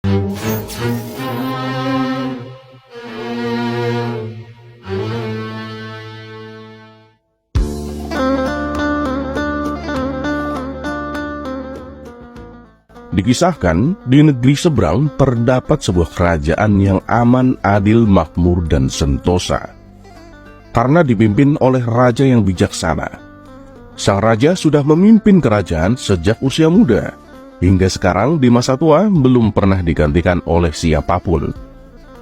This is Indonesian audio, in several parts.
Dikisahkan, di negeri seberang terdapat sebuah kerajaan yang aman, adil, makmur, dan sentosa. Karena dipimpin oleh raja yang bijaksana. Sang raja sudah memimpin kerajaan sejak usia muda. Hingga sekarang di masa tua belum pernah digantikan oleh siapapun.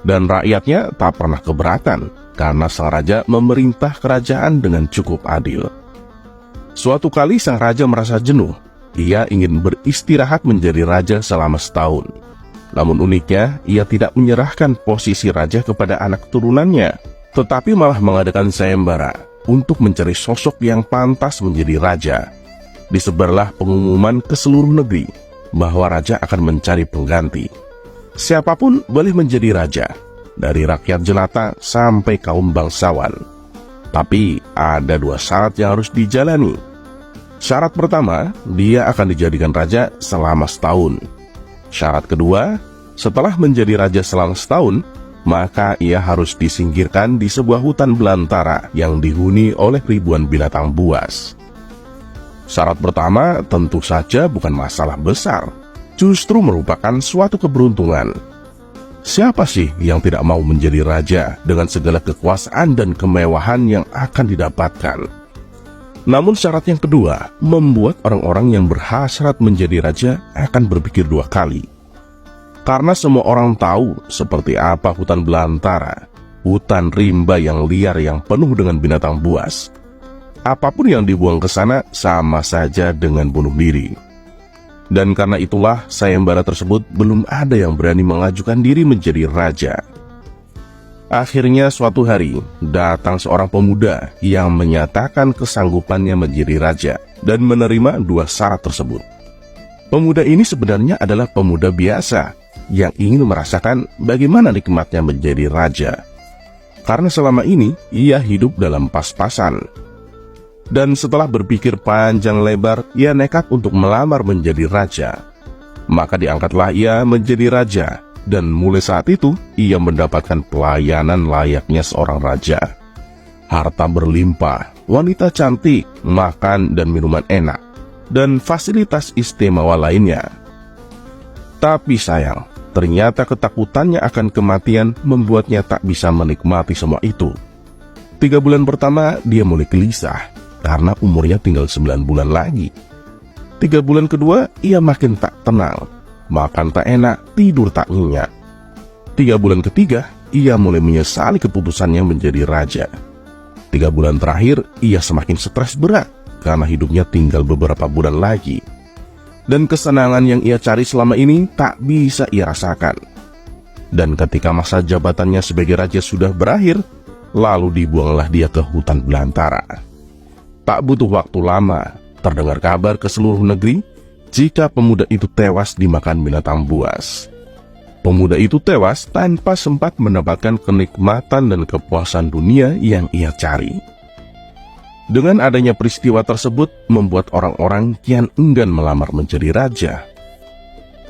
Dan rakyatnya tak pernah keberatan karena sang raja memerintah kerajaan dengan cukup adil. Suatu kali sang raja merasa jenuh. Ia ingin beristirahat menjadi raja selama setahun. Namun uniknya, ia tidak menyerahkan posisi raja kepada anak turunannya, tetapi malah mengadakan sayembara untuk mencari sosok yang pantas menjadi raja. Disebarlah pengumuman ke seluruh negeri bahwa raja akan mencari pengganti. Siapapun boleh menjadi raja, dari rakyat jelata sampai kaum bangsawan. Tapi ada dua syarat yang harus dijalani. Syarat pertama, dia akan dijadikan raja selama setahun. Syarat kedua, setelah menjadi raja selama setahun, maka ia harus disingkirkan di sebuah hutan belantara yang dihuni oleh ribuan binatang buas. Syarat pertama tentu saja bukan masalah besar, justru merupakan suatu keberuntungan. Siapa sih yang tidak mau menjadi raja dengan segala kekuasaan dan kemewahan yang akan didapatkan? Namun syarat yang kedua membuat orang-orang yang berhasrat menjadi raja akan berpikir dua kali. Karena semua orang tahu seperti apa hutan belantara, hutan rimba yang liar yang penuh dengan binatang buas. Apapun yang dibuang ke sana sama saja dengan bunuh diri. Dan karena itulah sayembara tersebut belum ada yang berani mengajukan diri menjadi raja. Akhirnya suatu hari, datang seorang pemuda yang menyatakan kesanggupannya menjadi raja dan menerima dua syarat tersebut. Pemuda ini sebenarnya adalah pemuda biasa yang ingin merasakan bagaimana nikmatnya menjadi raja. Karena selama ini, ia hidup dalam pas-pasan. Dan setelah berpikir panjang lebar, ia nekat untuk melamar menjadi raja. Maka diangkatlah ia menjadi raja. Dan mulai saat itu, ia mendapatkan pelayanan layaknya seorang raja. Harta berlimpah, wanita cantik, makan dan minuman enak, dan fasilitas istimewa lainnya. Tapi sayang, ternyata ketakutannya akan kematian membuatnya tak bisa menikmati semua itu. 3 bulan pertama, dia mulai gelisah, karena umurnya tinggal 9 bulan lagi. 3 bulan kedua, ia makin tak tenang. Makan tak enak, tidur tak nyenyak. 3 bulan ketiga, ia mulai menyesali keputusannya menjadi raja. 3 bulan terakhir, ia semakin stres berat karena hidupnya tinggal beberapa bulan lagi. Dan kesenangan yang ia cari selama ini tak bisa ia rasakan. Dan ketika masa jabatannya sebagai raja sudah berakhir, lalu dibuanglah dia ke hutan belantara. Tak butuh waktu lama, terdengar kabar ke seluruh negeri jika pemuda itu tewas dimakan binatang buas. Pemuda itu tewas tanpa sempat mendapatkan kenikmatan dan kepuasan dunia yang ia cari. Dengan adanya peristiwa tersebut membuat orang-orang kian enggan melamar menjadi raja.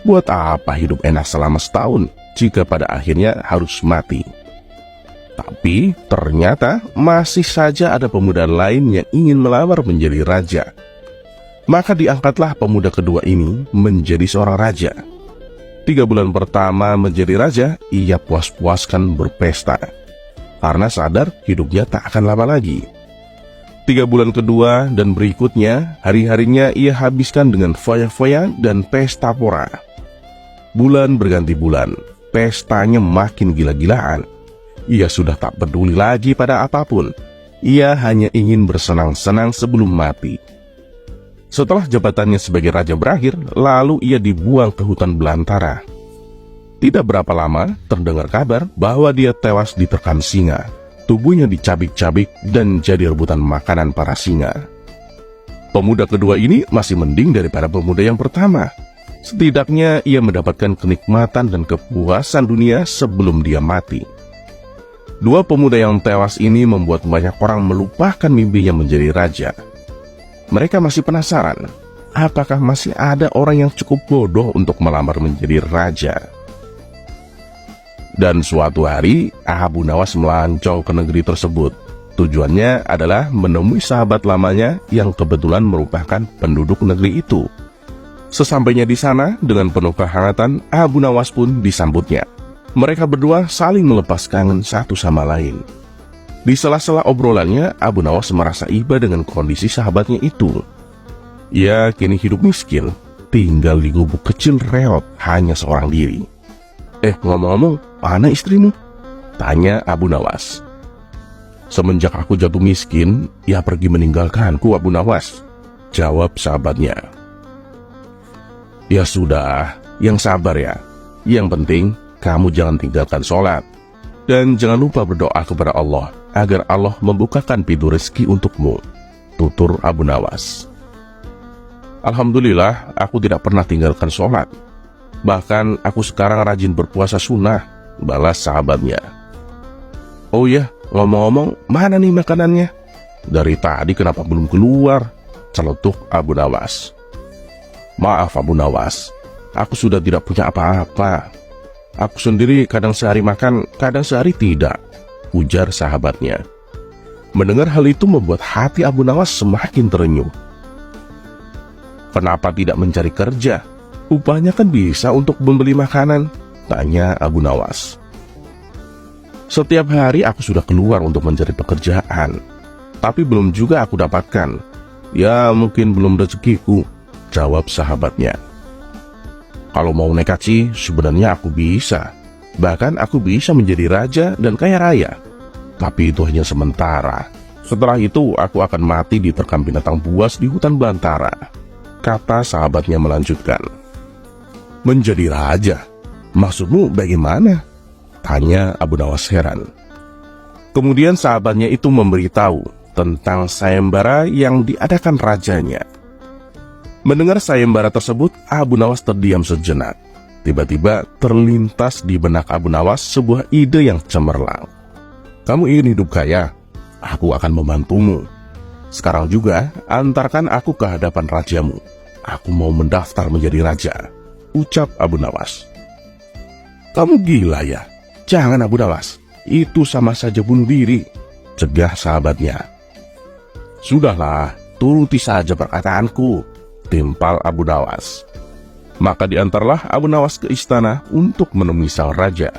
Buat apa hidup enak selama setahun jika pada akhirnya harus mati? Tapi ternyata masih saja ada pemuda lain yang ingin melamar menjadi raja. Maka diangkatlah pemuda kedua ini menjadi seorang raja. 3 bulan pertama menjadi raja, ia puas-puaskan berpesta. Karena sadar hidupnya tak akan lama lagi. 3 bulan kedua dan berikutnya, hari-harinya ia habiskan dengan foya-foya dan pesta pora. Bulan berganti bulan, pestanya makin gila-gilaan. Ia sudah tak peduli lagi pada apapun. Ia hanya ingin bersenang-senang sebelum mati. Setelah jabatannya sebagai raja berakhir, lalu ia dibuang ke hutan belantara. Tidak berapa lama, terdengar kabar bahwa dia tewas diterkam singa. Tubuhnya dicabik-cabik dan jadi rebutan makanan para singa. Pemuda kedua ini masih mending daripada pemuda yang pertama. Setidaknya ia mendapatkan kenikmatan dan kepuasan dunia sebelum dia mati. Dua pemuda yang tewas ini membuat banyak orang melupakan mimpinya menjadi raja. Mereka masih penasaran, apakah masih ada orang yang cukup bodoh untuk melamar menjadi raja? Dan suatu hari, Abu Nawas melancong ke negeri tersebut. Tujuannya adalah menemui sahabat lamanya yang kebetulan merupakan penduduk negeri itu. Sesampainya di sana, dengan penuh kehangatan, Abu Nawas pun disambutnya. Mereka berdua saling melepas kangen satu sama lain. Di sela-sela obrolannya, Abu Nawas merasa iba dengan kondisi sahabatnya itu. Ia kini hidup miskin, tinggal di gubuk kecil reot, hanya seorang diri. Ngomong-ngomong, mana istrimu? Tanya Abu Nawas. Semenjak aku jatuh miskin, ia pergi meninggalkanku, Abu Nawas. Jawab sahabatnya. Ya sudah, yang sabar ya. Yang penting, kamu jangan tinggalkan sholat. Dan jangan lupa berdoa kepada Allah, agar Allah membukakan pintu rezeki untukmu. Tutur Abu Nawas. Alhamdulillah, aku tidak pernah tinggalkan sholat. Bahkan aku sekarang rajin berpuasa sunnah, balas sahabatnya. Oh ya, ngomong-ngomong, mana nih makanannya? Dari tadi kenapa belum keluar? Celetuk Abu Nawas. Maaf Abu Nawas, aku sudah tidak punya apa-apa. Aku sendiri kadang sehari makan, kadang sehari tidak, ujar sahabatnya. Mendengar hal itu membuat hati Abu Nawas semakin terenyuh. Kenapa tidak mencari kerja? Upahnya kan bisa untuk membeli makanan, tanya Abu Nawas. Setiap hari aku sudah keluar untuk mencari pekerjaan, tapi belum juga aku dapatkan. Ya mungkin belum rezekiku, jawab sahabatnya. Kalau mau nekat sih sebenarnya aku bisa. Bahkan aku bisa menjadi raja dan kaya raya. Tapi itu hanya sementara. Setelah itu aku akan mati diterkam binatang buas di hutan belantara, kata sahabatnya melanjutkan. Menjadi raja? Maksudmu bagaimana? Tanya Abu Nawas heran. Kemudian sahabatnya itu memberitahu tentang sayembara yang diadakan rajanya. Mendengar sayembara tersebut, Abu Nawas terdiam sejenak. Tiba-tiba terlintas di benak Abu Nawas sebuah ide yang cemerlang. Kamu ingin hidup kaya? Aku akan membantumu. Sekarang juga antarkan aku ke hadapan rajamu. Aku mau mendaftar menjadi raja, ucap Abu Nawas. Kamu gila ya? Jangan Abu Nawas, itu sama saja bunuh diri, cegah sahabatnya. Sudahlah, turuti saja perkataanku, timpal Abu Nawas. Maka diantarlah Abu Nawas ke istana untuk menemui sang raja.